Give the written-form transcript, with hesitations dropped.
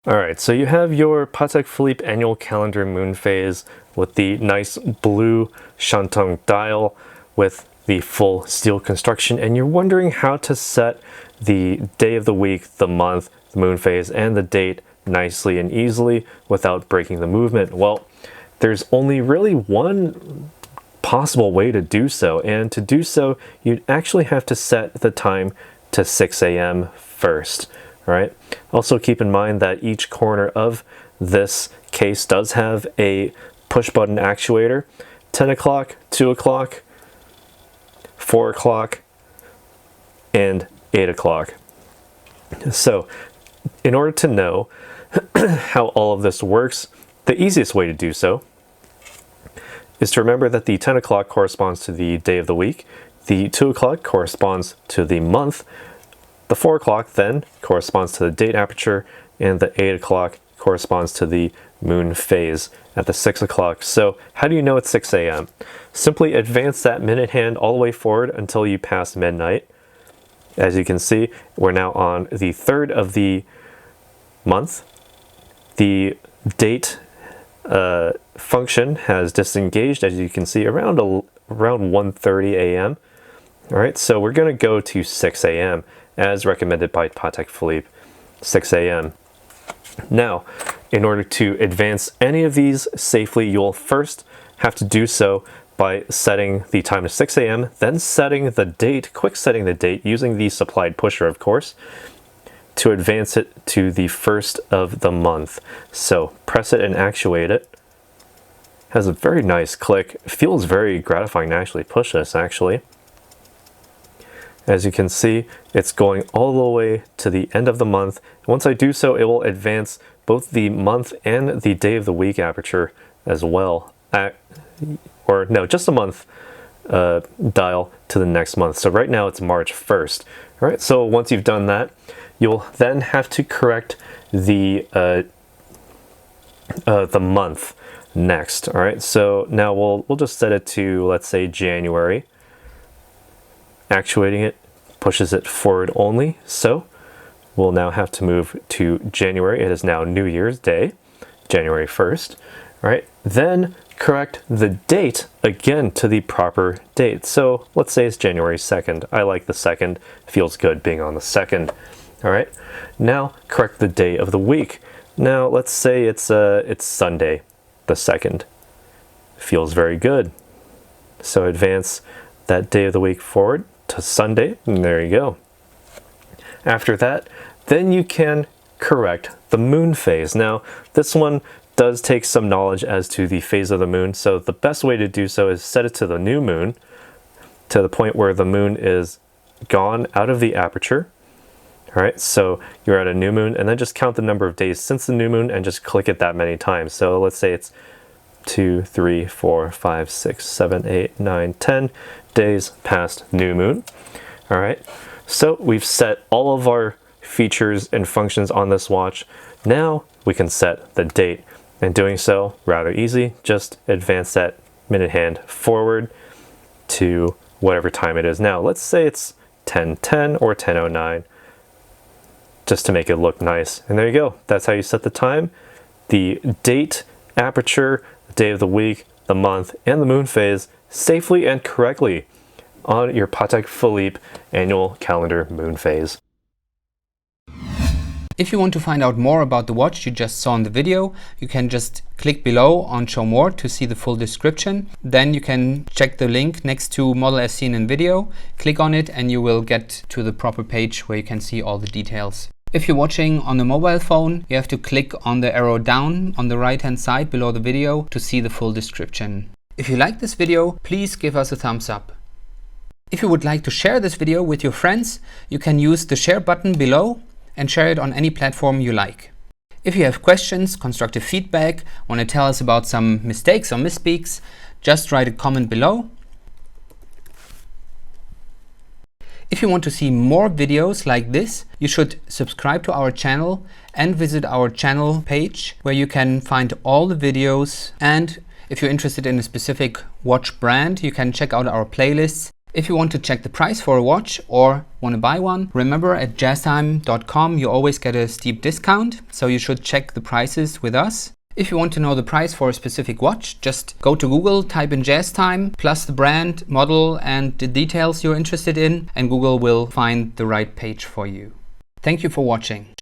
Alright, so you have your Patek Philippe annual calendar Moonphase with the nice blue shantung dial with the full steel construction, and you're wondering how to set the day of the week, the month, the Moonphase, and the date nicely and easily without breaking the movement. Well, there's only really one possible way to do so, and to do so you'd actually have to set the time to 6 a.m. first. Right. Also keep in mind that each corner of this case does have a push button actuator: 10 o'clock, 2 o'clock, 4 o'clock, and 8 o'clock. So in order to know how all of this works, the easiest way to do so is to remember that the 10 o'clock corresponds to the day of the week, the 2 o'clock corresponds to the month, the 4 o'clock then corresponds to the date aperture, and the 8 o'clock corresponds to the moon phase at the 6 o'clock. So how do you know it's 6 a.m.? Simply advance that minute hand all the way forward until you pass midnight. As you can see, we're now on the 3rd of the month. The date function has disengaged, as you can see, around 1:30 a.m. All right, so we're going to go to 6 a.m. as recommended by Patek Philippe, 6 a.m. Now, in order to advance any of these safely, you'll first have to do so by setting the time to 6 a.m., then setting the date, quick setting the date using the supplied pusher, of course, to advance it to the 1st of the month. So press it and actuate it. Has a very nice click. It feels very gratifying to actually push this, actually. As you can see, it's going all the way to the end of the month. Once I do so, it will advance both the month and the day of the week aperture as well. Or no, just a month dial to the next month. So right now it's March 1st. All right, so once you've done that, you'll then have to correct the month next. All right, so now we'll just set it to, let's say, January. Actuating it pushes it forward only, so we'll now have to move to January. It is now New Year's Day, January 1st, right? Then correct the date again to the proper date. So let's say it's January 2nd. I like the 2nd, feels good being on the 2nd. All right, now correct the day of the week. Now let's say it's Sunday, the 2nd. Feels very good. So advance that day of the week forward to Sunday, and there you go. After that, then you can correct the moon phase. Now, this one does take some knowledge as to the phase of the moon, so the best way to do so is set it to the new moon, to the point where the moon is gone out of the aperture. All right, so you're at a new moon, and then just count the number of days since the new moon and just click it that many times. So let's say it's 2, 3, 4, 5, 6, 7, 8, 9, 10 days past new moon. All right, so we've set all of our features and functions on this watch. Now we can set the date, and doing so rather easy. Just advance that minute hand forward to whatever time it is now. Let's say it's 10:10 or 10:09, just to make it look nice. And there you go. That's how you set the time, the date, aperture, the day of the week, the month, and the moon phase safely and correctly on your Patek Philippe annual calendar moon phase. If you want to find out more about the watch you just saw in the video, you can just click below on Show More to see the full description. Then you can check the link next to model as seen in video, click on it, and you will get to the proper page where you can see all the details. If you're watching on a mobile phone, you have to click on the arrow down on the right hand side below the video to see the full description. If you like this video, please give us a thumbs up. If you would like to share this video with your friends, you can use the share button below and share it on any platform you like. If you have questions, constructive feedback, want to tell us about some mistakes or misspeaks, just write a comment below. If you want to see more videos like this, you should subscribe to our channel and visit our channel page where you can find all the videos. And if you're interested in a specific watch brand, you can check out our playlists If you want to check the price for a watch or want to buy one, remember at jazztime.com you always get a steep discount, so you should check the prices with us. If you want to know the price for a specific watch, just go to Google, type in Jazz Time, plus the brand, model and the details you're interested in, and Google will find the right page for you. Thank you for watching.